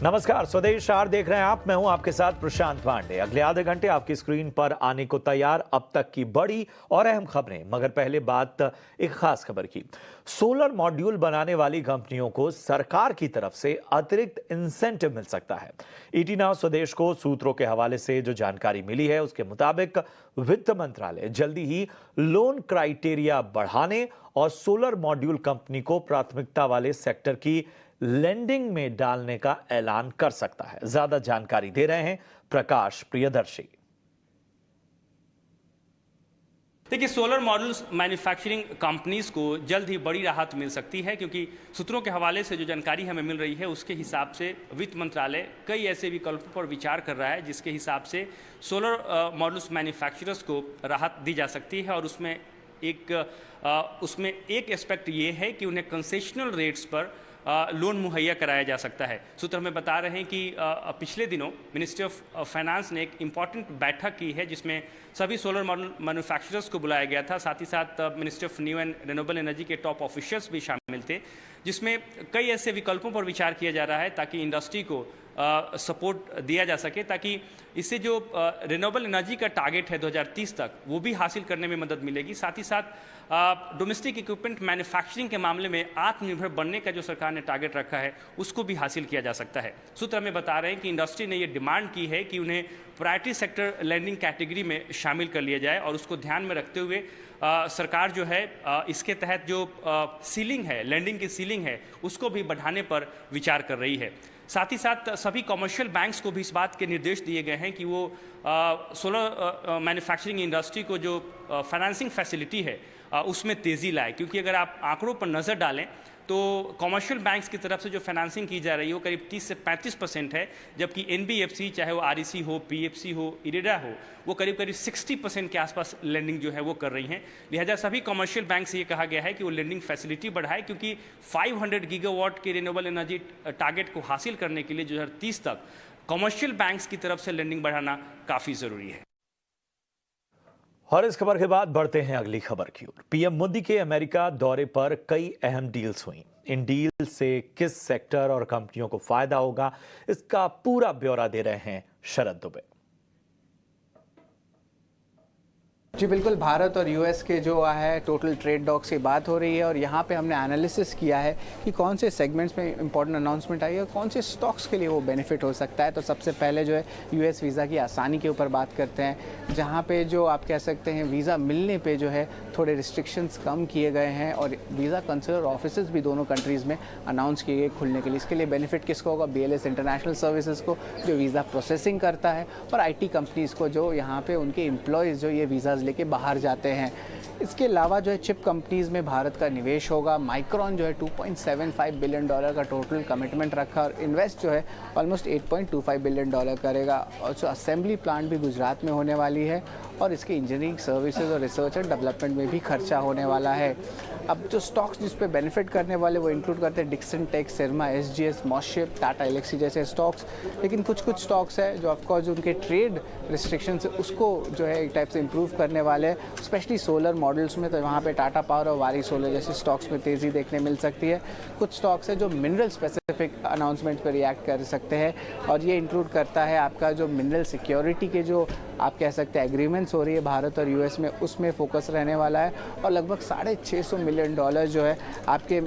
नमस्कार, स्वदेश आर देख रहे हैं आप। मैं हूं आपके साथ प्रशांत पांडे। अगले आधे घंटे आपकी स्क्रीन पर आने को तैयार अब तक की बड़ी और अहम खबरें। मगर पहले बात एक खास खबर की। सोलर मॉड्यूल बनाने वाली कंपनियों को सरकार की तरफ से अतिरिक्त इंसेंटिव मिल सकता है। ईटी नाउ स्वदेश को सूत्रों के हवाले से जो जानकारी मिली है उसके मुताबिक वित्त मंत्रालय जल्दी ही लोन क्राइटेरिया बढ़ाने और सोलर मॉड्यूल कंपनी को प्राथमिकता वाले सेक्टर की लेंडिंग में डालने का ऐलान कर सकता है। ज्यादा जानकारी दे रहे हैं प्रकाश प्रियदर्शी। देखिए, सोलर मॉड्यूल्स मैन्युफैक्चरिंग कंपनीज को जल्द ही बड़ी राहत मिल सकती है, क्योंकि सूत्रों के हवाले से जो जानकारी हमें मिल रही है उसके हिसाब से वित्त मंत्रालय कई ऐसे विकल्पों पर विचार कर रहा है जिसके हिसाब से सोलर मॉड्यूल्स मैन्युफैक्चरर्स को राहत दी जा सकती है। और उसमें एक एस्पेक्ट ये है कि उन्हें कंसेशनल रेट्स पर लोन मुहैया कराया जा सकता है। सूत्र हमें बता रहे हैं कि पिछले दिनों मिनिस्ट्री ऑफ फाइनेंस ने एक इम्पॉर्टेंट बैठक की है जिसमें सभी सोलर मॉडल मैन्युफैक्चरर्स को बुलाया गया था। साथ ही साथ ministry of new and renewable energy के टॉप ऑफिशियल्स भी शामिल थे, जिसमें कई ऐसे विकल्पों पर विचार किया जा रहा है ताकि इंडस्ट्री को सपोर्ट दिया जा सके, ताकि इससे जो रिन्यूएबल एनर्जी का टारगेट है 2030 तक वो भी हासिल करने में मदद मिलेगी। साथ ही साथ डोमेस्टिक इक्विपमेंट मैन्युफैक्चरिंग के मामले में आत्मनिर्भर बनने का जो सरकार ने टारगेट रखा है उसको भी हासिल किया जा सकता है। सूत्र हमें बता रहे हैं कि इंडस्ट्री ने ये डिमांड की है कि उन्हें प्रायोरिटी सेक्टर लैंडिंग कैटेगरी में शामिल कर लिया जाए और उसको ध्यान में रखते हुए सरकार जो है इसके तहत जो सीलिंग है, लैंडिंग की सीलिंग है, उसको भी बढ़ाने पर विचार कर रही है। साथ ही साथ सभी कमर्शियल बैंक्स को भी इस बात के निर्देश दिए गए हैं कि वो सोलर मैन्युफैक्चरिंग इंडस्ट्री को जो फाइनेंसिंग फैसिलिटी है उसमें तेज़ी लाए, क्योंकि अगर आप आंकड़ों पर नज़र डालें तो कमर्शियल बैंक्स की तरफ से जो फाइनेंसिंग की जा रही है वो करीब 30 से 35% है, जबकि एनबीएफसी चाहे वो आरईसी हो, पीएफसी हो, इरेडा हो, वो करीब 60% के आसपास लेंडिंग जो है वो कर रही हैं। लिहाजा सभी कमर्शियल बैंक से ये कहा गया है कि वो लेंडिंग फैसिलिटी बढ़ाए, क्योंकि 500 गीगावाट के रिन्यूएबल एनर्जी टारगेट को हासिल करने के लिए 2030 तक कमर्शियल बैंक्स की तरफ से लेंडिंग बढ़ाना काफ़ी ज़रूरी है। और इस खबर के बाद बढ़ते हैं अगली खबर की ओर। पीएम मोदी के अमेरिका दौरे पर कई अहम डील्स हुई। इन डील से किस सेक्टर और कंपनियों को फायदा होगा, इसका पूरा ब्यौरा दे रहे हैं शरद दुबे। जी बिल्कुल, भारत और यूएस के जो है टोटल ट्रेड डॉक्स की बात हो रही है और यहाँ पे हमने एनालिसिस किया है कि कौन से सेगमेंट्स में इंपॉर्टेंट अनाउंसमेंट आई है और कौन से स्टॉक्स के लिए वो बेनिफिट हो सकता है। तो सबसे पहले जो है यूएस वीज़ा की आसानी के ऊपर बात करते हैं, जहाँ पे जो आप कह सकते हैं वीज़ा मिलने पे जो है थोड़े रिस्ट्रिक्शंस कम किए गए हैं और वीज़ा कंसुलर ऑफिसेज भी दोनों कंट्रीज़ में अनाउंस किए गए खुलने के लिए। इसके लिए बेनिफिट किसको होगा? BLS इंटरनेशनल सर्विसेज को, जो वीज़ा प्रोसेसिंग करता है, और IT कंपनीज़ को, जो यहाँ पे उनके एम्प्लॉयज़ जो ये वीज़ाज़ लेके बाहर जाते हैं। इसके अलावा जो है चिप कंपनीज़ में भारत का निवेश होगा। माइक्रॉन जो है $2.75 बिलियन का टोटल कमिटमेंट रखा और इन्वेस्ट जो है ऑलमोस्ट $8.25 बिलियन करेगा। और जो असेंबली प्लांट भी गुजरात में होने वाली है और इसके इंजीनियरिंग सर्विसेज और रिसर्च एंड डेवलपमेंट में भी खर्चा होने वाला है। अब जो स्टॉक्स जिस पे बेनिफिट करने वाले वो इंक्लूड करते हैं डिक्सन टेक, सिरमा, SGS, मॉसशिप, टाटा एलेक्सी जैसे स्टॉक्स। लेकिन कुछ स्टॉक्स है जो ऑफकोर्स जो उनके ट्रेड रिस्ट्रिक्शंस उसको जो है एक टाइप से इम्प्रूव करने वाले हैं, स्पेशली सोलर मॉडल्स में। तो वहाँ पे टाटा पावर और वारी सोलर जैसे स्टॉक्स में तेज़ी देखने मिल सकती है। कुछ स्टॉक्स है जो मिनरल स्पेसिफिक अनाउंसमेंट पर रिएक्ट कर सकते हैं और ये इंक्लूड करता है आपका जो मिनरल सिक्योरिटी के जो आप कह सकते हैं एग्रीमेंट्स हो रही है भारत और यूएस में, उसमें फोकस रहने वाला है। और लगभग $650 मिलियन जो है आपके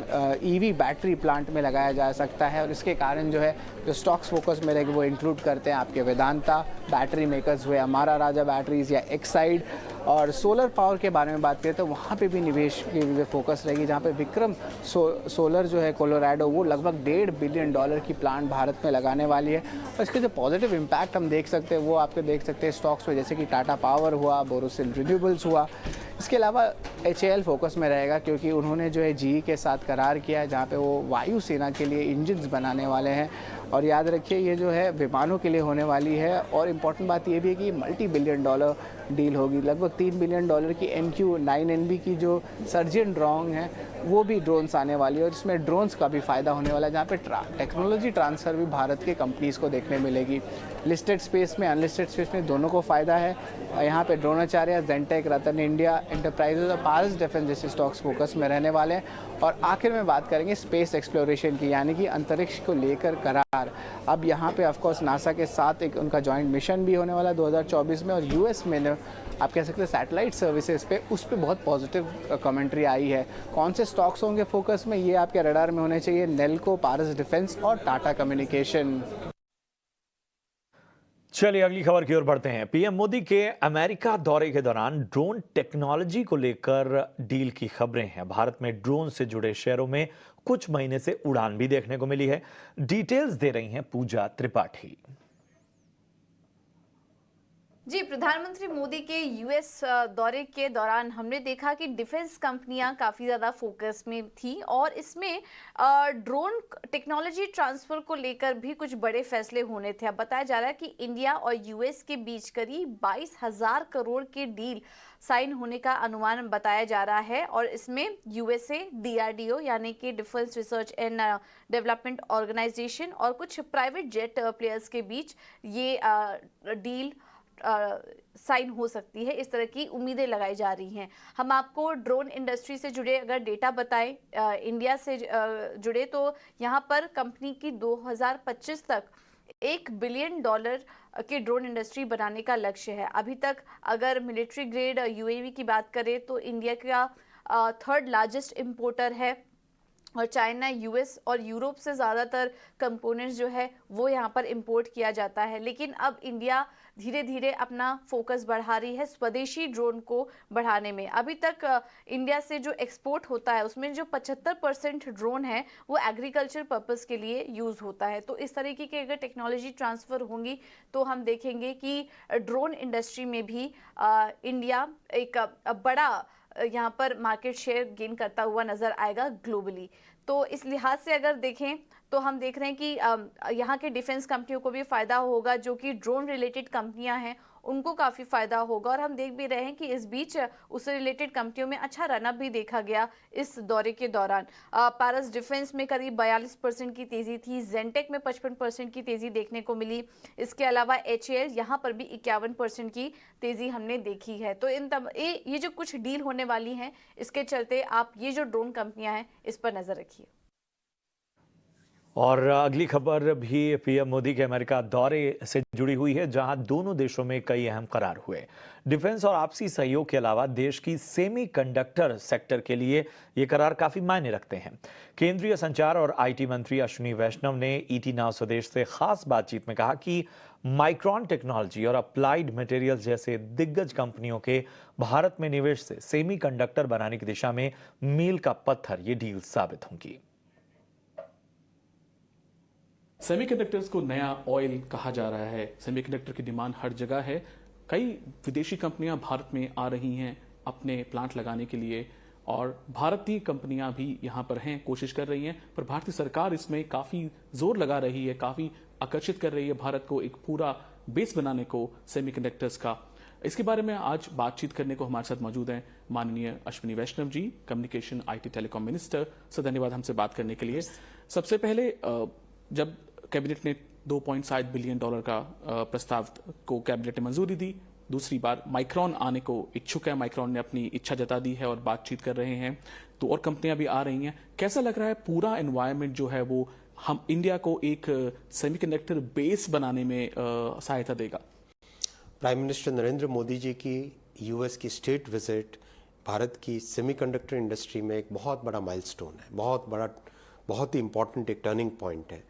EV बैटरी प्लांट में लगाया जा सकता है। और इसके कारण जो है जो स्टॉक्स फोकस में रहेंगे वो इंक्लूड करते हैं आपके वेदांता, बैटरी मेकर्स हुए अमारा राजा बैटरीज या एक्साइड। और सोलर पावर के बारे में बात करें तो वहाँ पे भी निवेश की फोकस रहेगी, जहाँ पे विक्रम सोलर जो है कोलोराडो वो लगभग $1.5 बिलियन की प्लांट भारत में लगाने वाली है। और इसके जो पॉजिटिव इम्पैक्ट हम देख सकते हैं वो आपके देख सकते हैं स्टॉक्स में, जैसे कि टाटा पावर हुआ, बोरोसिल रिन्यूएबल्स हुआ। इसके अलावा HAL फोकस में रहेगा क्योंकि उन्होंने जो है GE के साथ करार किया है जहाँ पे वो वायुसेना के लिए इंजन्स बनाने वाले हैं। और याद रखिए ये जो है विमानों के लिए होने वाली है। और इम्पॉर्टेंट बात ये भी है कि $multi-billion डील होगी। लगभग $3 बिलियन की MQ-9NB की जो सर्जियन ड्रोन है वो भी ड्रोन्स आने वाली है और इसमें ड्रोन्स का भी फ़ायदा होने वाला है, जहाँ पे टेक्नोलॉजी ट्रांसफ़र भी भारत के कंपनीज़ को देखने मिलेगी। लिस्टेड स्पेस में, अनलिस्टेड स्पेस में दोनों को फ़ायदा है। यहाँ पे द्रोणाचार्य, जेंटेक, रतन इंडिया एंटरप्राइजेज और पारस डिफेंस जैसे स्टॉक्स फोकस में रहने वाले हैं। और आखिर में बात करेंगे स्पेस एक्सप्लोरेशन की, यानी कि अंतरिक्ष को लेकर करार। लगातार। अब यहाँ पे ऑफकोर्स नासा के साथ एक उनका जॉइंट मिशन भी होने वाला 2024 में, और यूएस में आप कह सकते हैं सैटेलाइट सर्विसेज पे उस पर बहुत पॉजिटिव कमेंट्री आई है। कौन से स्टॉक्स होंगे फोकस में, ये आपके रडार में होने चाहिए। नेल्को, पारस डिफेंस और टाटा कम्युनिकेशन। चलिए अगली खबर की ओर बढ़ते हैं। पीएम मोदी के अमेरिका दौरे के दौरान ड्रोन टेक्नोलॉजी को लेकर डील की खबरें हैं। भारत में ड्रोन से जुड़े शेयरों में कुछ महीने से उड़ान भी देखने को मिली है। डिटेल्स दे रही हैं पूजा त्रिपाठी। जी, प्रधानमंत्री मोदी के यूएस दौरे के दौरान हमने देखा कि डिफेंस कंपनियां काफ़ी ज़्यादा फोकस में थी और इसमें ड्रोन टेक्नोलॉजी ट्रांसफ़र को लेकर भी कुछ बड़े फैसले होने थे। अब बताया जा रहा है कि इंडिया और यूएस के बीच करीब 22,000 करोड़ के डील साइन होने का अनुमान बताया जा रहा है और इसमें यूएसए, डीआरडीओ यानी कि defence research and development organisation और कुछ प्राइवेट जेट प्लेयर्स के बीच ये डील साइन हो सकती है। इस तरह की उम्मीदें लगाई जा रही हैं। हम आपको ड्रोन इंडस्ट्री से जुड़े अगर डेटा बताएं, इंडिया से जुड़े, तो यहाँ पर कंपनी की 2025 तक $1 बिलियन की ड्रोन इंडस्ट्री बनाने का लक्ष्य है। अभी तक अगर मिलिट्री ग्रेड यूएवी की बात करें तो इंडिया का थर्ड लार्जेस्ट इंपोर्टर है और चाइना, यूएस और यूरोप से ज़्यादातर कंपोनेंट्स जो है वो यहाँ पर इंपोर्ट किया जाता है। लेकिन अब इंडिया धीरे धीरे अपना फोकस बढ़ा रही है स्वदेशी ड्रोन को बढ़ाने में। अभी तक इंडिया से जो एक्सपोर्ट होता है उसमें जो 75% ड्रोन है वो एग्रीकल्चर पर्पस के लिए यूज़ होता है। तो इस तरीके की अगर टेक्नोलॉजी ट्रांसफ़र होंगी तो हम देखेंगे कि ड्रोन इंडस्ट्री में भी इंडिया एक बड़ा यहाँ पर मार्केट शेयर गेन करता हुआ नज़र आएगा ग्लोबली। तो इस लिहाज से अगर देखें तो हम देख रहे हैं कि यहाँ के डिफेंस कंपनियों को भी फ़ायदा होगा, जो कि ड्रोन रिलेटेड कंपनियाँ हैं उनको काफ़ी फ़ायदा होगा। और हम देख भी रहे हैं कि इस बीच उससे रिलेटेड कंपनियों में अच्छा रनअप भी देखा गया इस दौरे के दौरान। पारस डिफेंस में करीब 42% की तेज़ी थी, जेंटेक में 55% की तेज़ी देखने को मिली। इसके अलावा HAL यहाँ पर भी 51% की तेज़ी हमने देखी है। तो ये जो कुछ डील होने वाली हैं इसके चलते आप ये जो ड्रोन कंपनियाँ हैं इस पर नज़र रखिए। और अगली खबर भी पीएम मोदी के अमेरिका दौरे से जुड़ी हुई है, जहां दोनों देशों में कई अहम करार हुए। डिफेंस और आपसी सहयोग के अलावा देश की सेमीकंडक्टर सेक्टर के लिए ये करार काफी मायने रखते हैं। केंद्रीय संचार और आईटी मंत्री अश्विनी वैष्णव ने ईटी नाउ स्वदेश से खास बातचीत में कहा कि माइक्रॉन टेक्नोलॉजी और अप्लाइड मटेरियल्स जैसे दिग्गज कंपनियों के भारत में निवेश से सेमीकंडक्टर बनाने की दिशा में मील का पत्थर ये डील साबित होंगी। सेमीकंडक्टर्स को नया ऑयल कहा जा रहा है। सेमीकंडक्टर की डिमांड हर जगह है। कई विदेशी कंपनियां भारत में आ रही हैं अपने प्लांट लगाने के लिए और भारतीय कंपनियां भी यहां पर हैं, कोशिश कर रही हैं। पर भारतीय सरकार इसमें काफी जोर लगा रही है, काफी आकर्षित कर रही है भारत को एक पूरा बेस बनाने को सेमीकंडक्टर्स का। इसके बारे में आज बातचीत करने को हमारे साथ मौजूद हैं माननीय Ashwini Vaishnaw ji, communication IT telecom minister. Sir धन्यवाद हमसे बात करने के लिए। सबसे पहले जब कैबिनेट ने $2.7 बिलियन का प्रस्ताव को कैबिनेट ने मंजूरी दी, दूसरी बार माइक्रॉन आने को इच्छुक है, माइक्रॉन ने अपनी इच्छा जता दी है और बातचीत कर रहे हैं, तो और कंपनियां भी आ रही हैं। कैसा लग रहा है पूरा एनवायरनमेंट जो है वो हम इंडिया को एक सेमीकंडक्टर बेस बनाने में सहायता देगा? प्राइम मिनिस्टर नरेंद्र मोदी जी की यूएस की स्टेट विजिट भारत की सेमीकंडक्टर इंडस्ट्री में एक बहुत बड़ा माइलस्टोन है, बहुत ही इंपॉर्टेंट एक टर्निंग पॉइंट है।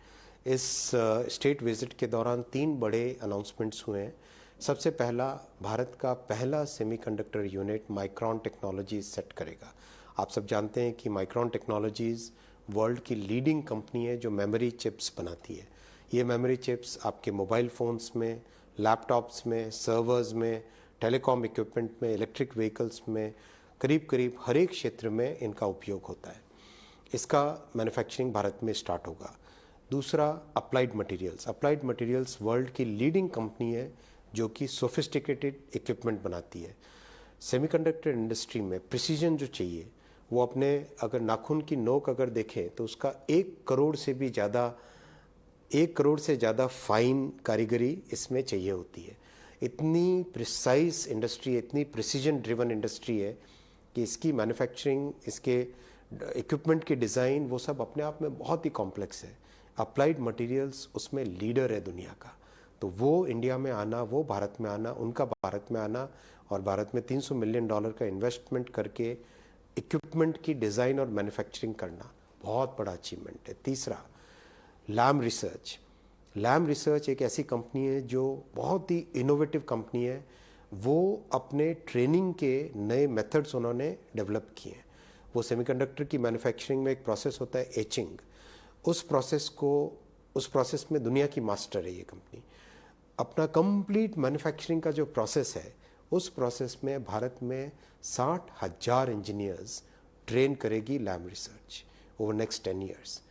इस स्टेट विजिट के दौरान 3 बड़े अनाउंसमेंट्स हुए हैं। सबसे पहला, भारत का पहला semiconductor unit micron technologies set करेगा। आप सब जानते हैं कि माइक्रॉन टेक्नोलॉजीज वर्ल्ड की लीडिंग कंपनी है जो मेमोरी चिप्स बनाती है। ये मेमोरी चिप्स आपके मोबाइल फ़ोन्स में, लैपटॉप्स में, सर्वर्स में, टेलीकॉम इक्विपमेंट में, इलेक्ट्रिक व्हीकल्स में, करीब करीब हर एक क्षेत्र में इनका उपयोग होता है। इसका मैन्युफैक्चरिंग भारत में स्टार्ट होगा। दूसरा, अप्लाइड मटेरियल्स वर्ल्ड की लीडिंग कंपनी है जो कि सोफिस्टिकेटेड इक्विपमेंट बनाती है। सेमीकंडक्टर इंडस्ट्री में प्रिसीजन जो चाहिए वो अपने अगर नाखून की नोक अगर देखें तो उसका 1 करोड़ से ज़्यादा फाइन कारीगरी इसमें चाहिए होती है। इतनी प्रिसाइज इंडस्ट्री, इतनी प्रिसीजन ड्रिवन इंडस्ट्री है कि इसकी मैन्युफैक्चरिंग, इसके इक्विपमेंट की डिज़ाइन, वो सब अपने आप में बहुत ही कॉम्प्लेक्स है। अप्लाइड मटेरियल्स उसमें लीडर है दुनिया का। तो वो इंडिया में आना, वो भारत में आना, उनका भारत में आना और भारत में $300 मिलियन का इन्वेस्टमेंट करके इक्विपमेंट की डिज़ाइन और मैन्युफैक्चरिंग करना बहुत बड़ा अचीवमेंट है। तीसरा, लैम रिसर्च। लैम रिसर्च एक ऐसी कंपनी है जो बहुत ही इनोवेटिव कंपनी है। वो अपने ट्रेनिंग के नए मेथड्स उन्होंने डेवलप किए हैं। वो सेमीकंडक्टर की मैन्युफैक्चरिंग में एक प्रोसेस होता है एचिंग, उस प्रोसेस में दुनिया की मास्टर है ये कंपनी। अपना कंप्लीट मैन्युफैक्चरिंग का जो प्रोसेस है, उस प्रोसेस में भारत में 60,000 इंजीनियर्स ट्रेन करेगी Lam research over next 10 years.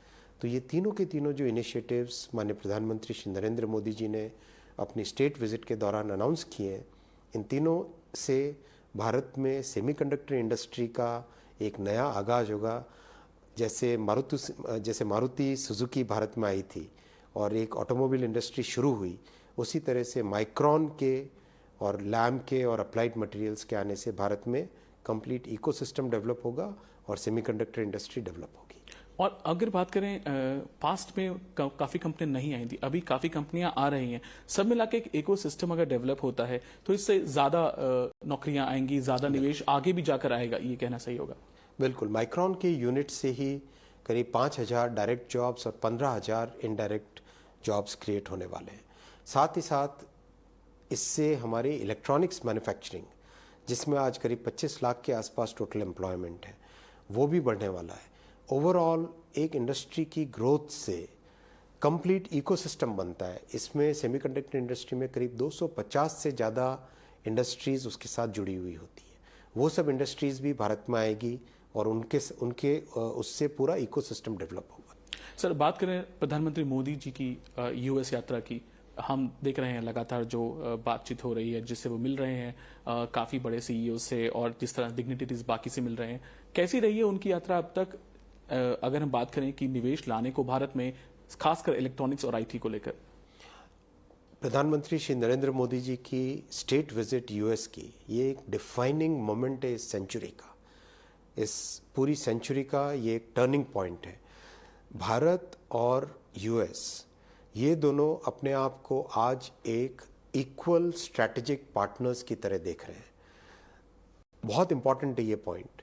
तो ये तीनों के तीनों जो इनिशिएटिव्स माननीय प्रधानमंत्री श्री नरेंद्र मोदी जी ने अपनी स्टेट विजिट के दौरान अनाउंस किए हैं, इन तीनों से भारत में सेमीकंडक्टर इंडस्ट्री का एक नया आगाज होगा। जैसे मारुति सुजुकी भारत में आई थी और एक ऑटोमोबाइल इंडस्ट्री शुरू हुई, उसी तरह से माइक्रॉन के और लैम के और अप्लाइड मटेरियल्स के आने से भारत में कंप्लीट इकोसिस्टम डेवलप होगा और सेमीकंडक्टर इंडस्ट्री डेवलप होगी। और अगर बात करें पास्ट में काफी कंपनियां नहीं आई थी, अभी काफी कंपनियां आ रही हैं, सब मिला के एक इकोसिस्टम अगर डेवलप होता है तो इससे ज्यादा नौकरियां आएंगी, ज्यादा निवेश आगे भी जाकर आएगा, ये कहना सही होगा? बिल्कुल, माइक्रॉन के यूनिट से ही करीब 5,000 डायरेक्ट जॉब्स और 15,000 इनडायरेक्ट जॉब्स क्रिएट होने वाले हैं। साथ ही साथ इससे हमारी इलेक्ट्रॉनिक्स मैन्युफैक्चरिंग, जिसमें आज करीब 25 लाख के आसपास टोटल एम्प्लॉयमेंट है, वो भी बढ़ने वाला है। ओवरऑल एक इंडस्ट्री की ग्रोथ से कंप्लीट इकोसिस्टम बनता है। इसमें सेमीकंडक्टर इंडस्ट्री में करीब 250 से ज़्यादा इंडस्ट्रीज़ उसके साथ जुड़ी हुई होती है। वो सब इंडस्ट्रीज़ भी भारत में आएगी और उनके उससे पूरा इकोसिस्टम डेवलप होगा। सर, बात करें प्रधानमंत्री मोदी जी की यूएस यात्रा की, हम देख रहे हैं लगातार जो बातचीत हो रही है, जिससे वो मिल रहे हैं काफ़ी बड़े सीईओ से और जिस तरह डिग्निटरीज बाकी से मिल रहे हैं, कैसी रही है उनकी यात्रा अब तक? अगर हम बात करें कि निवेश लाने को भारत में, खासकर इलेक्ट्रॉनिक्स और आईटी को लेकर। प्रधानमंत्री श्री नरेंद्र मोदी जी की स्टेट विजिट यूएस की, ये एक डिफाइनिंग मोमेंट है इस सेंचुरी का, इस पूरी सेंचुरी का ये एक टर्निंग पॉइंट है। भारत और यूएस ये दोनों अपने आप को आज एक इक्वल स्ट्रैटेजिक पार्टनर्स की तरह देख रहे हैं। बहुत इंपॉर्टेंट है ये पॉइंट।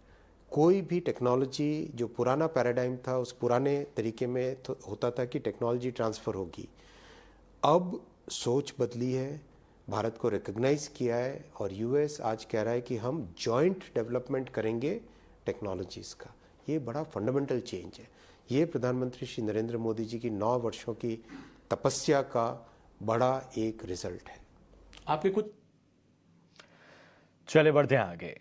कोई भी टेक्नोलॉजी, जो पुराना पैराडाइम था, उस पुराने तरीके में होता था कि टेक्नोलॉजी ट्रांसफ़र होगी। अब सोच बदली है, भारत को रिकग्नाइज किया है और यूएस आज कह रहा है कि हम जॉइंट डेवलपमेंट करेंगे टेक्नोलॉजीज़ का। ये बड़ा फंडामेंटल चेंज है। ये प्रधानमंत्री श्री नरेंद्र मोदी जी की 9 वर्षों की तपस्या का बड़ा एक रिजल्ट है। आपके कुछ चले बढ़ते हैं आगे।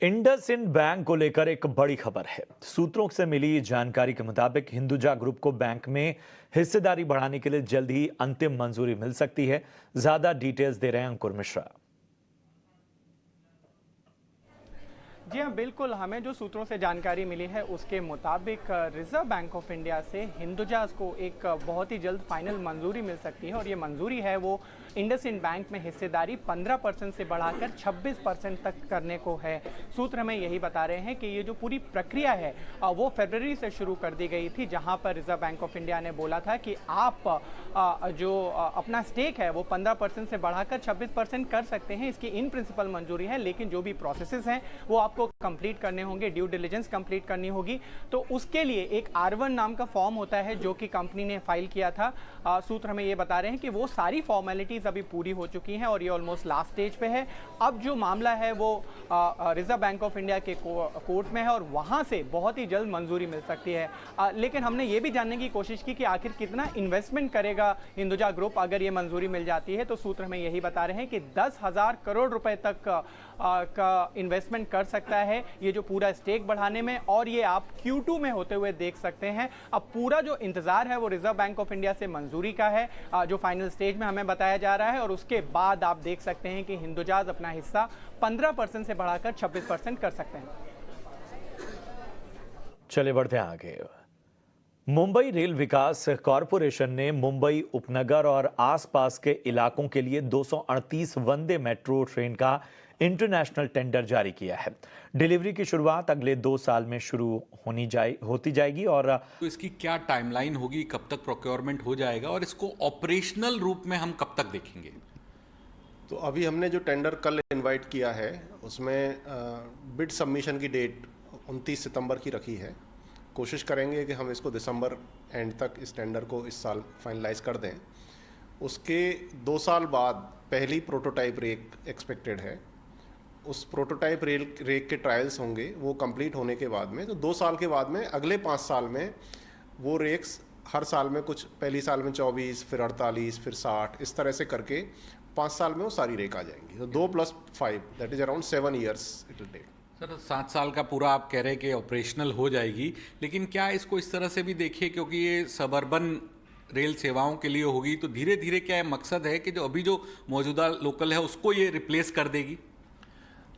इंडसइंड बैंक को लेकर एक बड़ी खबर है। सूत्रों से मिली जानकारी के मुताबिक हिंदुजा ग्रुप को बैंक में हिस्सेदारी बढ़ाने के लिए जल्द ही अंतिम मंजूरी मिल सकती है। ज्यादा डिटेल्स दे रहे हैं अंकुर मिश्रा। जी हाँ, बिल्कुल, हमें जो सूत्रों से जानकारी मिली है उसके मुताबिक रिजर्व बैंक ऑफ इंडिया से हिंदुजाज को एक बहुत ही जल्द फाइनल मंजूरी मिल सकती है और ये मंजूरी है वो इंडसइंड बैंक में हिस्सेदारी 15% से बढ़ाकर 26% तक करने को है। सूत्र हमें यही बता रहे हैं कि ये जो पूरी प्रक्रिया है वो फरवरी से शुरू कर दी गई थी, जहाँ पर रिजर्व बैंक ऑफ इंडिया ने बोला था कि आप जो अपना स्टेक है वो 15% से बढ़ाकर 26% कर सकते हैं। इसकी इन प्रिंसिपल मंजूरी है, लेकिन जो भी प्रोसेसेस हैं वो आपको कंप्लीट करने होंगे, ड्यू डिलिजेंस कंप्लीट करनी होगी। तो उसके लिए एक R1 नाम का फॉर्म होता है जो कि कंपनी ने फाइल किया था। सूत्र हमें ये बता रहे हैं कि वो सारी फॉर्मेलिटीज अभी पूरी हो चुकी हैं और ये ऑलमोस्ट लास्ट स्टेज पे है। अब जो मामला है वो रिजर्व बैंक ऑफ इंडिया के कोर्ट में है और वहां से बहुत ही जल्द मंजूरी मिल सकती है। लेकिन हमने ये भी जानने की कोशिश की कि आखिर कितना इन्वेस्टमेंट करेगा हिंदुजा ग्रुप अगर ये मंजूरी मिल जाती है। तो सूत्र हमें यही बता रहे हैं कि 10,000 करोड़ रुपए तक का इन्वेस्टमेंट कर सकता है ये जो पूरा स्टेक बढ़ाने में, और ये आप Q2 में होते हुए देख सकते हैं। अब पूरा जो इंतजार है वो रिजर्व बैंक ऑफ इंडिया से मंजूरी का है, जो फाइनल स्टेज में हमें बताया जा रहा है, और उसके बाद आप देख सकते हैं कि हिंदुजाज अपना हिस्सा 15% से बढ़ाकर 26% कर सकते हैं। चले बढ़ते हैं आगे। मुंबई रेल विकास कॉरपोरेशन ने मुंबई उपनगर और आसपास के इलाकों के लिए 238 वंदे मेट्रो ट्रेन का इंटरनेशनल टेंडर जारी किया है। डिलीवरी की शुरुआत अगले 2 साल में शुरू होती जाएगी और तो इसकी क्या टाइमलाइन होगी, कब तक प्रोक्योरमेंट हो जाएगा और इसको ऑपरेशनल रूप में हम कब तक देखेंगे? तो अभी हमने जो टेंडर कल इनवाइट किया है उसमें बिड सबमिशन की डेट 29 सितंबर की रखी है। कोशिश करेंगे कि हम इसको दिसंबर एंड तक इस टेंडर को इस साल फाइनलाइज कर दें। उसके 2 साल बाद पहली प्रोटोटाइप रेक एक्सपेक्टेड है। उस प्रोटोटाइप रेक के ट्रायल्स होंगे, वो कंप्लीट होने के बाद में तो 2 साल के बाद में अगले 5 साल में वो रेक्स हर साल में कुछ पहली साल में 24, फिर 48, फिर 60, इस तरह से करके 5 साल में वो सारी रेक आ जाएंगी। तो 2 + 5 that is around 7 years it will take. Sir 7 साल का पूरा आप कह रहे हैं कि ऑपरेशनल हो जाएगी, लेकिन क्या इसको इस तरह से भी देखिए क्योंकि ये सबअर्बन रेल सेवाओं के लिए होगी तो धीरे धीरे क्या मकसद है कि जो अभी जो मौजूदा लोकल है उसको ये रिप्लेस कर देगी?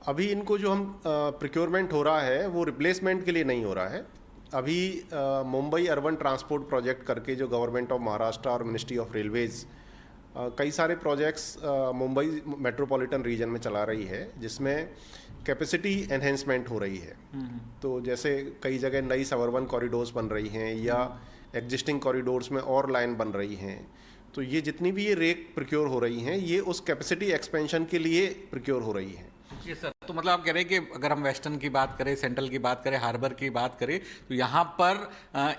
अभी इनको जो हम प्रिक्योरमेंट हो रहा है वो रिप्लेसमेंट के लिए नहीं हो रहा है। अभी मुंबई अर्बन ट्रांसपोर्ट प्रोजेक्ट करके जो गवर्नमेंट ऑफ महाराष्ट्र और मिनिस्ट्री ऑफ रेलवेज कई सारे प्रोजेक्ट्स मुंबई मेट्रोपॉलिटन रीजन में चला रही है जिसमें कैपेसिटी एनहेंसमेंट हो रही है। तो जैसे कई जगह नई सबअर्बन कॉरिडोर्स बन रही हैं या एग्जिस्टिंग कॉरिडोर्स में और लाइन बन रही हैं। तो ये जितनी भी ये रेक प्रिक्योर हो रही हैं ये उस कैपेसिटी एक्सपेंशन के लिए प्रिक्योर हो रही हैं। जी सर, तो मतलब आप कह रहे हैं कि अगर हम वेस्टर्न की बात करें, सेंट्रल की बात करें, हार्बर की बात करें तो यहाँ पर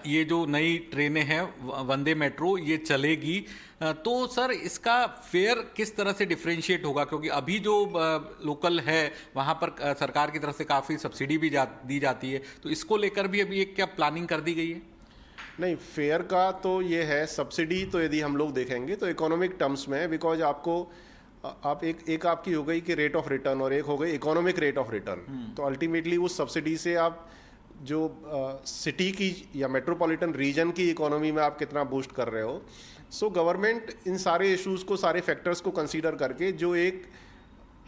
ये जो नई ट्रेनें हैं वंदे मेट्रो ये चलेगी। तो सर इसका फेयर किस तरह से डिफरेंशिएट होगा? क्योंकि अभी जो लोकल है वहाँ पर सरकार की तरफ से काफ़ी सब्सिडी भी दी जाती है, तो इसको लेकर भी अभी एक क्या प्लानिंग कर दी गई है? नहीं, फेयर का तो ये है, सब्सिडी तो यदि हम लोग देखेंगे तो इकोनॉमिक टर्म्स में, बिकॉज आपको आप एक आपकी हो गई कि रेट ऑफ रिटर्न और एक हो गई इकोनॉमिक रेट ऑफ रिटर्न। तो अल्टीमेटली उस सब्सिडी से आप जो सिटी की या मेट्रोपॉलिटन रीजन की इकोनॉमी में आप कितना बूस्ट कर रहे हो। सो गवर्नमेंट इन सारे इश्यूज को, सारे फैक्टर्स को कंसीडर करके जो एक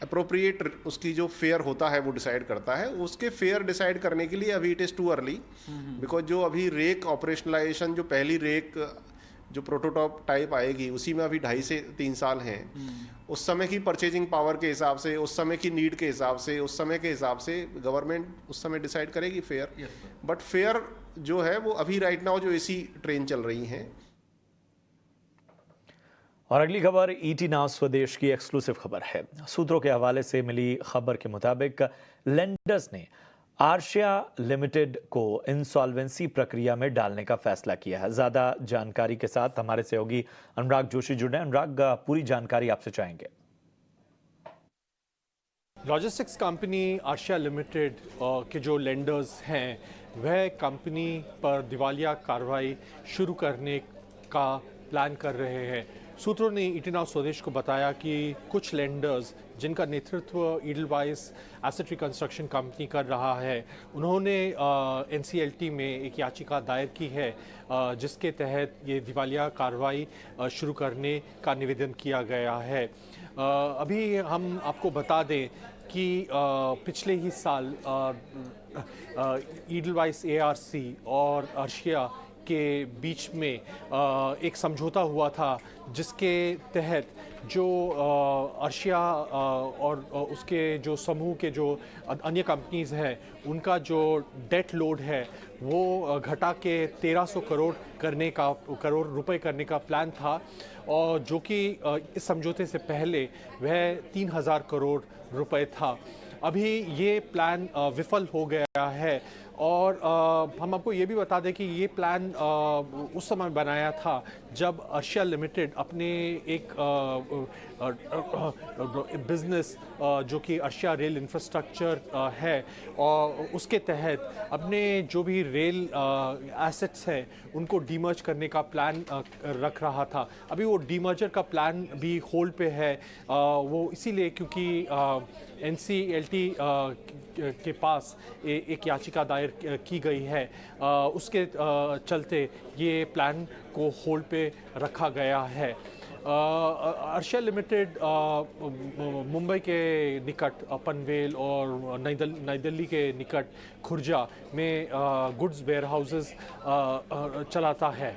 अप्रोप्रिएट उसकी जो फेयर होता है वो डिसाइड करता है। उसके फेयर डिसाइड करने के लिए अभी it is too early, because जो अभी रेक ऑपरेशनलाइजेशन, जो पहली रेक जो प्रोटोटाइप टाइप आएगी उसी में अभी 2.5 से 3 साल हैं। उस समय की परचेजिंग पावर के हिसाब से, उस समय की नीड के हिसाब से, उस समय के हिसाब से गवर्नमेंट उस समय डिसाइड करेगी फेयर। बट फेयर जो है वो अभी राइट नाउ जो एसी ट्रेन चल रही हैं। और अगली खबर ईटी नाउ स्वदेश की एक्सक्लूसिव खबर है। सूत्रों के हवाले से मिली खबर के मुताबिक लेंडर्स ने आर्शिया लिमिटेड को इंसॉल्वेंसी प्रक्रिया में डालने का फैसला किया है। ज्यादा जानकारी के साथ हमारे सहयोगी अनुराग जोशी जुड़े। अनुराग, पूरी जानकारी आपसे चाहेंगे। लॉजिस्टिक्स कंपनी आर्शिया लिमिटेड के जो लेंडर्स हैं वह कंपनी पर दिवालिया कार्रवाई शुरू करने का प्लान कर रहे हैं। सूत्रों ने ईटी नाउ स्वदेश को बताया कि कुछ लेंडर्स जिनका नेतृत्व ईडलवाइस एसेट रिकंस्ट्रक्शन कंपनी कर रहा है, उन्होंने एनसीएलटी में एक याचिका दायर की है जिसके तहत ये दिवालिया कार्रवाई शुरू करने का निवेदन किया गया है। अभी हम आपको बता दें कि पिछले ही साल ईडलवाइस एआरसी और आर्शिया के बीच में एक समझौता हुआ था जिसके तहत जो आर्शिया और उसके जो समूह के जो अन्य कंपनीज़ हैं उनका जो डेट लोड है वो घटा के 1300 करोड़ रुपए करने का प्लान था, और जो कि इस समझौते से पहले वह 3000 करोड़ रुपए था। अभी ये प्लान विफल हो गया है और हम आपको ये भी बता दें कि ये प्लान उस समय बनाया था जब आर्शिया लिमिटेड अपने एक बिजनेस जो कि आर्शिया रेल इंफ्रास्ट्रक्चर है और उसके तहत अपने जो भी रेल एसेट्स हैं उनको डीमर्ज करने का प्लान रख रहा था। अभी वो डीमर्जर का प्लान भी होल्ड पे है, वो इसीलिए क्योंकि एनसीएलटी के पास एक याचिका दायर की गई है, उसके चलते ये प्लान को होल्ड पे रखा गया है। आर्शिया लिमिटेड मुंबई के निकट पनवेल और नई दिल्ली के निकट खुर्जा में गुड्स वेयर हाउसेस चलाता है।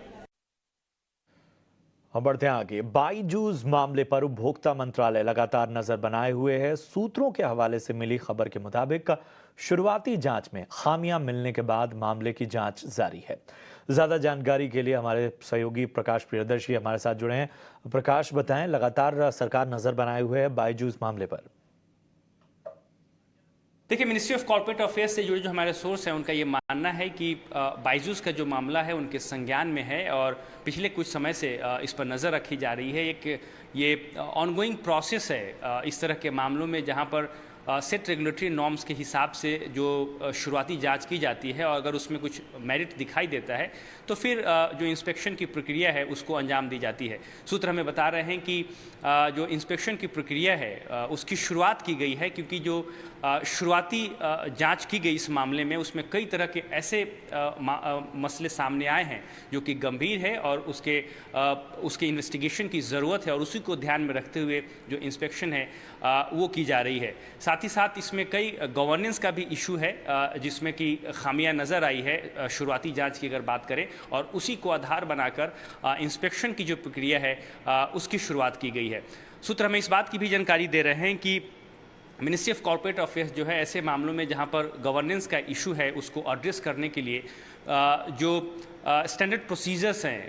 और बढ़ते हैं आगे। बाईजूस मामले पर उपभोक्ता मंत्रालय लगातार नजर बनाए हुए है। सूत्रों के हवाले से मिली खबर के मुताबिक शुरुआती जांच में खामियां मिलने के बाद मामले की जांच जारी है। ज्यादा जानकारी के लिए हमारे सहयोगी प्रकाश प्रियदर्शी हमारे साथ जुड़े हैं। प्रकाश, बताएं, लगातार सरकार नजर बनाए हुए है बाईजूस मामले पर। देखिए, मिनिस्ट्री ऑफ कॉर्पोरेट अफेयर्स से जुड़े जो हमारे सोर्स हैं उनका ये मानना है कि बाईजूस का जो मामला है उनके संज्ञान में है और पिछले कुछ समय से इस पर नज़र रखी जा रही है। एक ये ऑनगोइंग प्रोसेस है इस तरह के मामलों में, जहां पर सेट रेगुलेटरी नॉर्म्स के हिसाब से जो शुरुआती जांच की जाती है और अगर उसमें कुछ मेरिट दिखाई देता है तो फिर जो इंस्पेक्शन की प्रक्रिया है उसको अंजाम दी जाती है। सूत्र हमें बता रहे हैं कि जो इंस्पेक्शन की प्रक्रिया है उसकी शुरुआत की गई है, क्योंकि जो शुरुआती जांच की गई इस मामले में उसमें कई तरह के ऐसे मसले सामने आए हैं जो कि गंभीर है और उसके इन्वेस्टिगेशन की ज़रूरत है और उसी को ध्यान में रखते हुए जो इंस्पेक्शन है वो की जा रही है। साथ ही साथ इसमें कई गवर्नेंस का भी इशू है जिसमें कि खामियां नज़र आई है शुरुआती जांच की अगर बात करें, और उसी को आधार बनाकर इंस्पेक्शन की जो प्रक्रिया है उसकी शुरुआत की गई है। सूत्र हमें इस बात की भी जानकारी दे रहे हैं कि मिनिस्ट्री ऑफ कॉर्पोरेट अफेयर्स जो है ऐसे मामलों में जहां पर गवर्नेंस का इशू है उसको एड्रेस करने के लिए जो स्टैंडर्ड प्रोसीजर्स हैं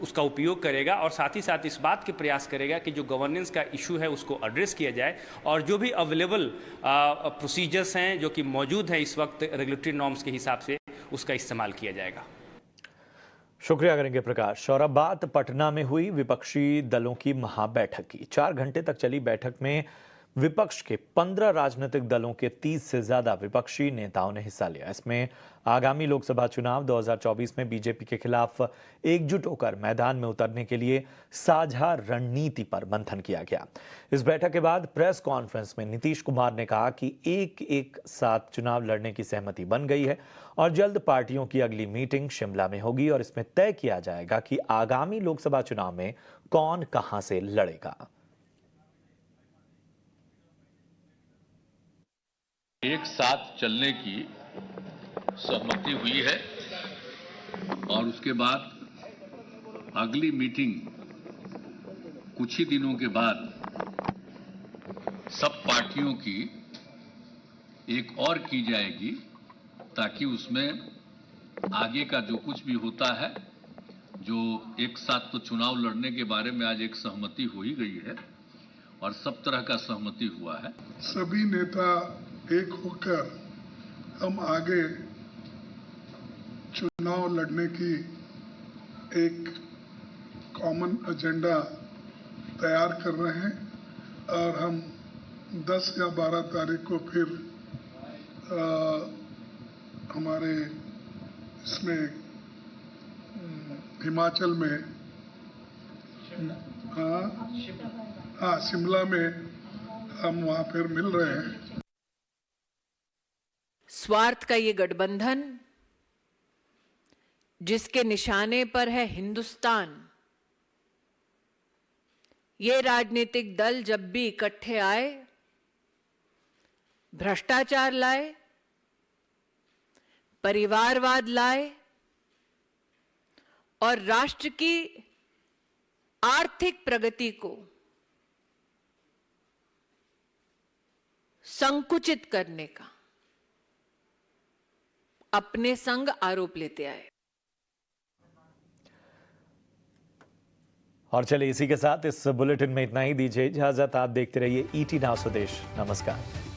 उसका उपयोग करेगा और साथ ही साथ इस बात के प्रयास करेगा कि जो गवर्नेंस का इशू है उसको एड्रेस किया जाए और जो भी अवेलेबल प्रोसीजर्स हैं जो कि मौजूद हैं इस वक्त रेगुलेटरी नॉर्म्स के हिसाब से उसका इस्तेमाल किया जाएगा। शुक्रिया करेंगे प्रकाश। और अब बात पटना में हुई विपक्षी दलों की महाबैठक की। 4 घंटे तक चली बैठक में विपक्ष के 15 राजनीतिक दलों के 30 से ज्यादा विपक्षी नेताओं ने हिस्सा लिया। इसमें आगामी लोकसभा चुनाव 2024 में बीजेपी के खिलाफ एकजुट होकर मैदान में उतरने के लिए साझा रणनीति पर मंथन किया गया। इस बैठक के बाद प्रेस कॉन्फ्रेंस में नीतीश कुमार ने कहा कि एक साथ चुनाव लड़ने की सहमति बन गई है और जल्द पार्टियों की अगली मीटिंग शिमला में होगी और इसमें तय किया जाएगा कि आगामी लोकसभा चुनाव में कौन कहां से लड़ेगा। एक साथ चलने की सहमति हुई है और उसके बाद अगली मीटिंग कुछ ही दिनों के बाद सब पार्टियों की एक और की जाएगी ताकि उसमें आगे का जो कुछ भी होता है, जो एक साथ तो चुनाव लड़ने के बारे में आज एक सहमति हो ही गई है और सब तरह का सहमति हुआ है। सभी नेता एक होकर हम आगे चुनाव लड़ने की एक कॉमन एजेंडा तैयार कर रहे हैं और हम 10 या 12 तारीख को फिर हमारे इसमें हिमाचल में शिमला में हम वहाँ फिर मिल रहे हैं। स्वार्थ का ये गठबंधन जिसके निशाने पर है हिंदुस्तान, ये राजनीतिक दल जब भी इकट्ठे आए भ्रष्टाचार लाए, परिवारवाद लाए और राष्ट्र की आर्थिक प्रगति को संकुचित करने का अपने संग आरोप लेते आए। और चलिए इसी के साथ इस बुलेटिन में इतना ही। दीजिए इजाजत। आप देखते रहिए ET नाउ स्वदेश। नमस्कार।